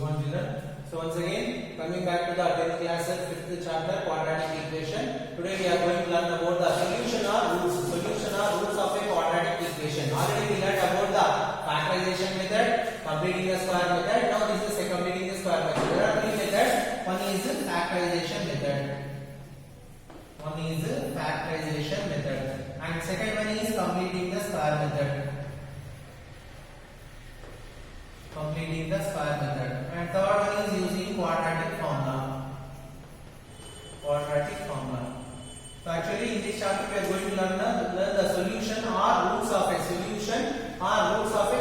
on children. So once again coming back to the 10th class 5th chapter quadratic equation. Today we are going to learn about the solution or rules of a quadratic equation. Already we learned about the factorization method, completing the square method. Now this is a completing the square method. There are three methods. One is factorization method. And second one is completing the square method. And third one is using quadratic formula. So actually in this chapter we are going to learn the solution or roots of a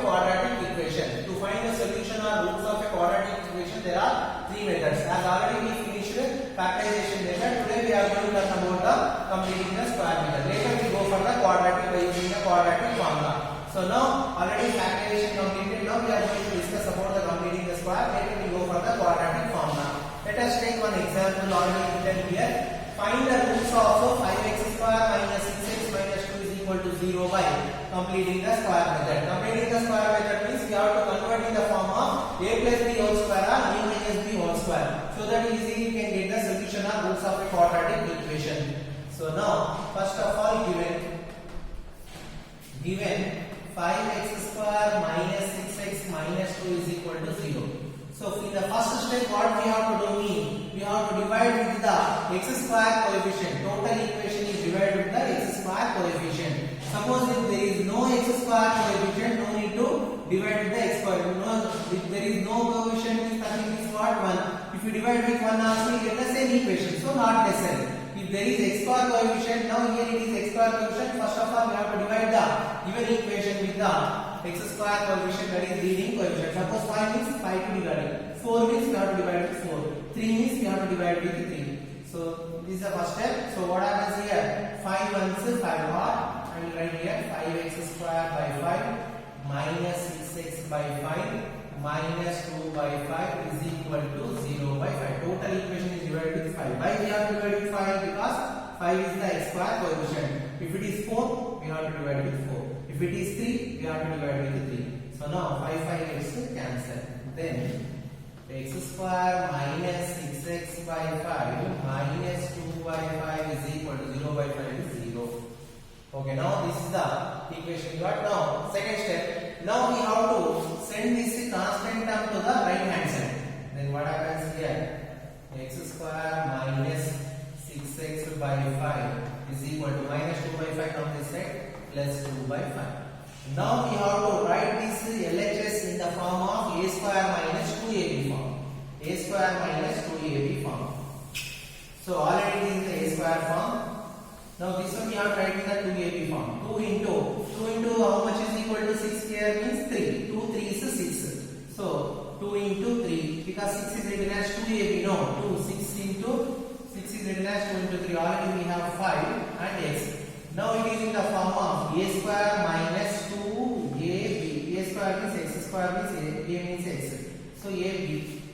quadratic equation. To find the solution or roots of a quadratic equation there are three methods. As already we finished factorization method, today we are going to learn about the completing the square method. Later we go for the quadratic by using the quadratic formula. So now already factorization completed. Now we are going to discuss about the completing the square. Later we go for the quadratic formula. Let us take one example already written here. Find the roots of 5x square minus 6x minus 2 is equal to 0 by completing the square method. Completing the square method means we have to convert in the form of a plus b whole square or a minus b whole square. So that easily you can get the solution or roots of a quadratic equation. So now first of all given 5x square minus 6x minus 2 is equal to 0. So in the first step what we have to do means we have to divide with the x square coefficient. Total equation is divided with the x square coefficient. Suppose if there is no x square coefficient, no need to divide with the x square. If there is no coefficient means nothing is what 1. If you divide with 1 also you get the same equation. So not necessary. If there is x square coefficient, now here it is x square coefficient. First of all we have to divide the given equation with the x square coefficient, that is leading coefficient. Suppose 5 means 5 to divide it. 4 means we have to divide with 4. 3 means we have to divide with 3. So this is the first step. So what happens here? 5 ones 5 what? I will write here 5x square by 5 minus 6x by 5 minus 2 by 5 is equal to 0 by 5. Total equation is divided with 5. Why we have to divide with 5? Because 5 is the x square coefficient. If it is 4, we have to divide with 4. If it is 3, we have to divide with 3. So now 5 gets cancelled. Then x square minus 6x by 5 minus 2 by 5 is equal to 0 by 5 is 0. Okay, now this is the equation you got. Now second step. Now we have to send this constant term to the right hand side. Then what happens here? X square minus 6x by 5 is equal to minus 2 by 5 on this side plus 2 by 5. Now we have to write this LHS in the form of a square minus 2ab form. A square minus 2ab form. So already it is the a square form. Now this one we have to write in the 2ab form. 2 into how much is equal to 6 here means 3. 2 3 is 6. So 2 into 3 because 6 is written as 2ab. No, 2 6 into 6 is written as 2 into 3. Already we have 5 and x. Now it is in the form of a square minus 2ab. A square means x square means a means x. So ab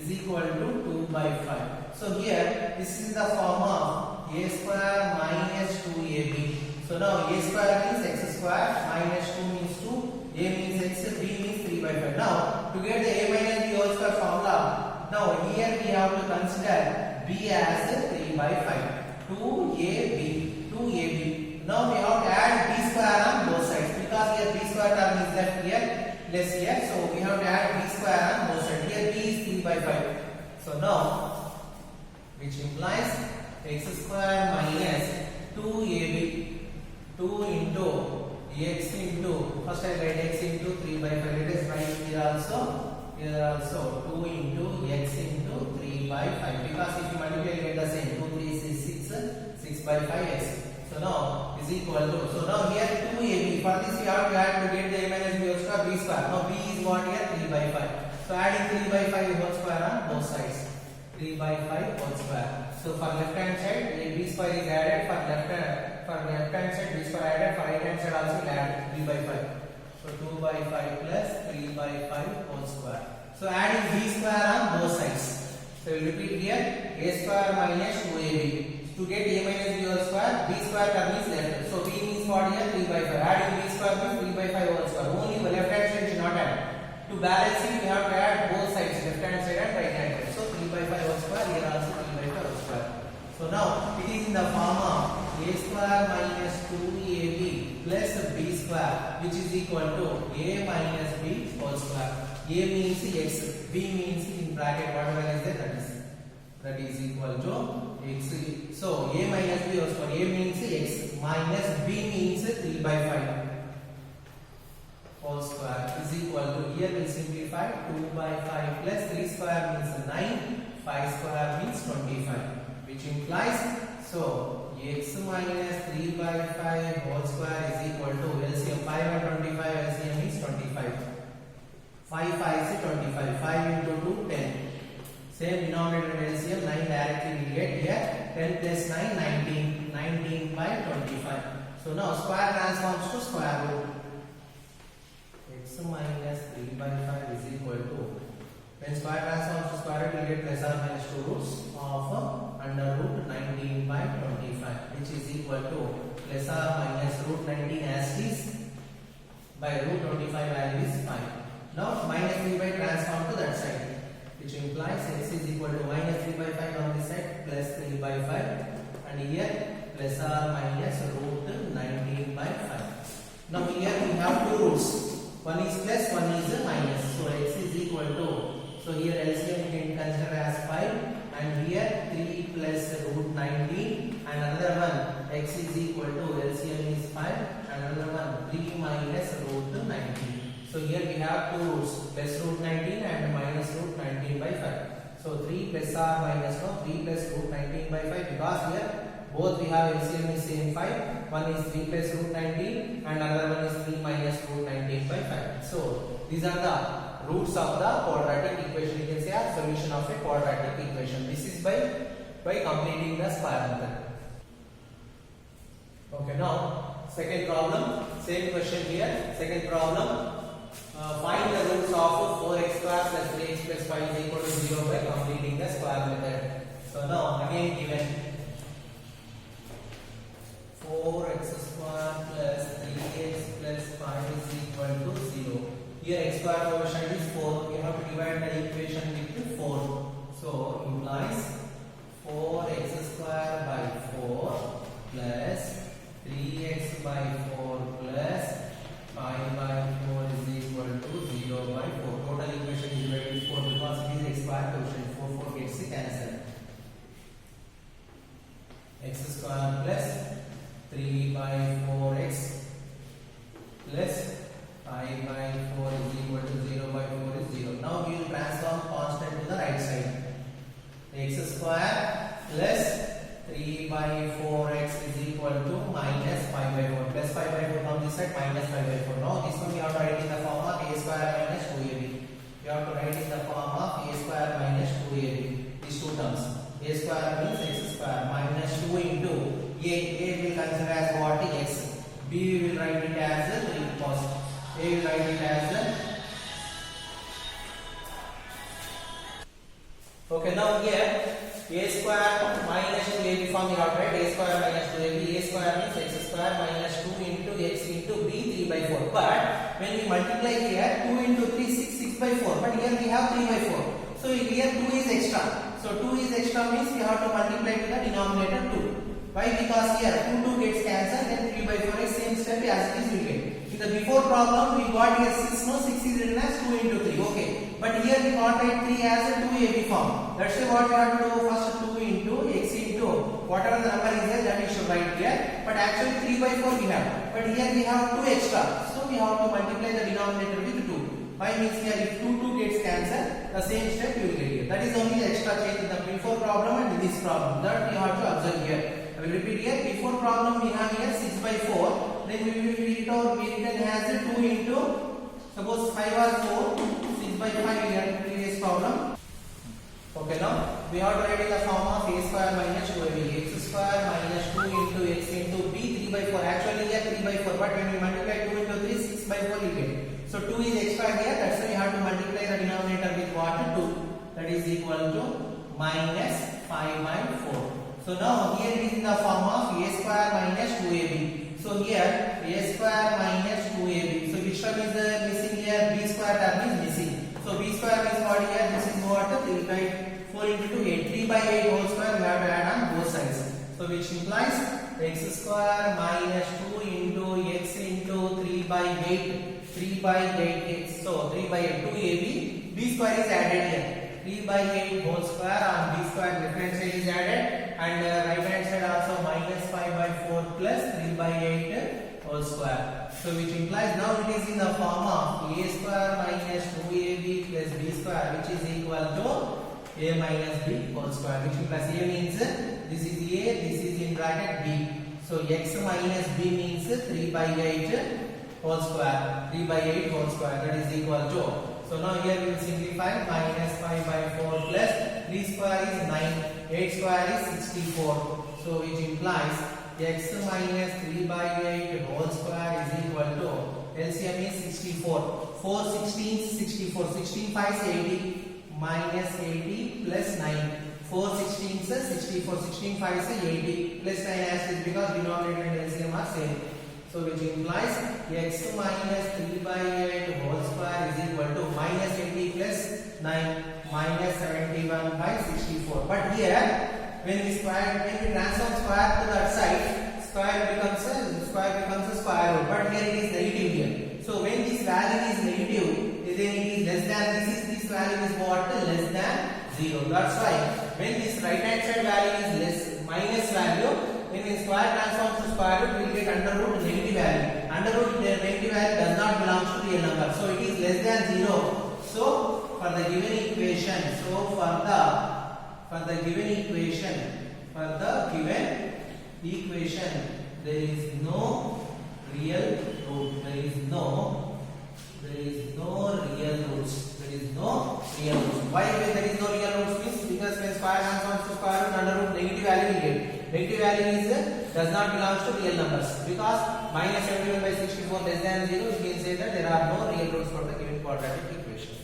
is equal to 2 by 5. So here this is the form of a square minus 2ab. So now a square means x square minus 2 means 2, a means x, b means 3 by 5. Now to get the a minus b whole square formula, now here we have to consider b as 3 by 5. 2ab. Now we have to add b square on both sides because here b square term is left here, less here. So we have to add b square on both sides. Here b is 3 by 5. So now, which implies x square minus 2ab. 2 into x into, first I write x into 3 by 5. Let us write here also 2 into x into 3 by 5 because if you multiply you get the same. 2 3 is 6 by 5x. So now is equal to, so now here 2ab. For this we have to add to get the a minus b whole square b square. Now b is what here 3 by 5. So adding 3 by 5 whole square on both sides. 3 by 5 whole square. So for left hand side a b square is added, for left hand side b square added, for right hand side also will add 3 by 5. So 2 by 5 plus 3 by 5 whole square. So adding b square on both sides. So we will repeat here a square minus 2ab. To get a minus b whole square, b square term is left. So b means what here 3 by 5. Adding b square means 3 by 5 whole square. Only the left hand side should not add. To balance it, we have to add both sides, left hand side and equal to a minus b whole square. A means x, b means in bracket whatever is there, that is equal to x. So a minus b whole square, a means x minus b means 3 by 5 whole square is equal to, here we will simplify, 2 by 5 plus 3 square means 9, 5 square means 25, which implies, so x minus 3 by 5 whole square is equal to LCM 5 and 25, LCM is 25. 5 5 is 25, 5 into 2 10. Same denominator LCM, 9 directly we get here, 10 plus 9 19, 19 by 25. So now square transforms to square root. X minus 3 by 5 is equal to, when square transforms to square root, we get plus or minus 2 roots of under root 19 by 25, which is equal to plus or minus root 19 as is by root 25 value is 5. Now minus 3 by transform to that side, which implies x is equal to minus 3 by 5 on this side plus 3 by 5, and here plus or minus root 19 by 5. Now here we have two roots. One is plus, one is minus. So x is equal to, so here LCM we can consider as 5, and here 3 plus root 19, and another one x is equal to, LCM is 5, and another one 3 minus root 19. So here we have two roots, plus root 19 and minus root 19 by 5. So 3 plus or minus 3 plus root 19 by 5, because here both we have LCM is same 5. One is 3 plus root 19 and another one is 3 minus root 19 by 5. So these are the roots of the quadratic equation. You can say a solution of a quadratic equation. This is by completing the square method. Okay, now second problem, same question here. Second problem, find the roots of 4x square plus 3x plus 5 is equal to 0 by completing the square method. So now again given 4x square plus 3x plus 5 is equal to 0. Here x square coefficient is 4. We have to divide the equation with 4. So implies 4x square by 4 plus 3x by 4 plus 5 by 4 is equal to 0 by 4. Total equation is divided with 4 because it is x square coefficient. 4 gets cancelled. X square plus 3 by 4x plus 5 by 4 is equal to 0 by 4 is 0. Now we will transform constant to the right side. X square plus 3 by 4x is equal to minus 5 by 4. Plus 5 by 4 from this side, minus 5 by 4. Now this one we have to write in the form of a square minus 2ab. We have to write in the form of a square minus 2ab. These two terms. A square means x square minus 2 into a will consider as what? X. B will write it as a cost. A will write it as okay. Now here a square minus 2ab form we have to write a square minus 2ab. A square means x square minus 2 into x into b 3 by 4. But when we multiply here 2 into 3 6 by 4. But here we have 3 by 4. So here 2 is extra. So 2 is extra means we have to multiply to the denominator 2. Why? Because here 2 gets cancelled, then 3 by 4 is same step as it is we get. In the before problem we got here 6, no 6 is written as 2 into 3, okay. But here we can't write 3 as a 2ab form. That's why what we have to do first 2 into x into whatever the number is there that we should write here. But actually 3 by 4 we have. But here we have 2 extra. So we have to multiply the denominator with 2. Why? Means here if 2 gets cancelled, the same step you will get here. That is only the extra change in the before problem and in this problem. That we have to observe here. I will repeat here. Before problem we have here 6 by 4. Then we will written as 2 into, suppose 5 or 4, 6 by 5 here in previous problem. Okay, now we have to write in the form of a square minus 2ab. X square minus 2 into x into b 3 by 4. Actually here 3 by 4, but when we multiply 2 into 3, 6 by 4 you get. So 2 is extra here, that's why we have to multiply the denominator with what? 2. That is equal to minus 5 by 4. So now here it is in the form of a square minus 2ab. So here a square minus 2ab. So which one is missing here? B square term is missing. So b square means what here? This is what? 3 by 4 into 2 8. 3 by 8 whole square we have to add on both sides. So which implies x square minus 2 into x into 3 by 8 3 by 8. So 3 by 8, 2ab, b square is added here. 3 by 8 whole square on b square differential is added, and right hand side also minus 5 by 4 plus 3 by 8 whole square. So which implies now it is in the form of a square minus 2ab plus b square, which is equal to a minus b whole square, which implies a means this is a, this is in bracket b. So x minus b means 3 by 8 whole square, 3 by 8 whole square, that is equal to. So now here we will simplify, minus 5 by 4 plus 3 square is 9, 8 square is 64. So which implies x minus 3 by 8 whole square is equal to, LCM is 64. 4 16 64, 16 5 is 80, minus 80 plus 9. 4 16 is 64, 16 5 is 80 plus 9 as is, because denominator and LCM are same. So which implies x minus 3 by 8 whole square is equal to minus 80 plus 9 minus 71 by 64. But here when we transform square to that side, square becomes a square root. But here it is negative here. So when this value is negative, then it is less than this value is what? Less than 0. That's why when this right hand side value is less minus value, when we square transforms to square root, we will get under root negative value. Under root negative value does not belong to real number, so it is less than 0. So for the given equation, there is no real root. There is no real roots. Why there is no real roots means, because when square transforms to square root, under root negative value will get. Negative value does not belong to real numbers, because minus 71 by 64 less than 0, we can say that there are no real roots for the given quadratic equation.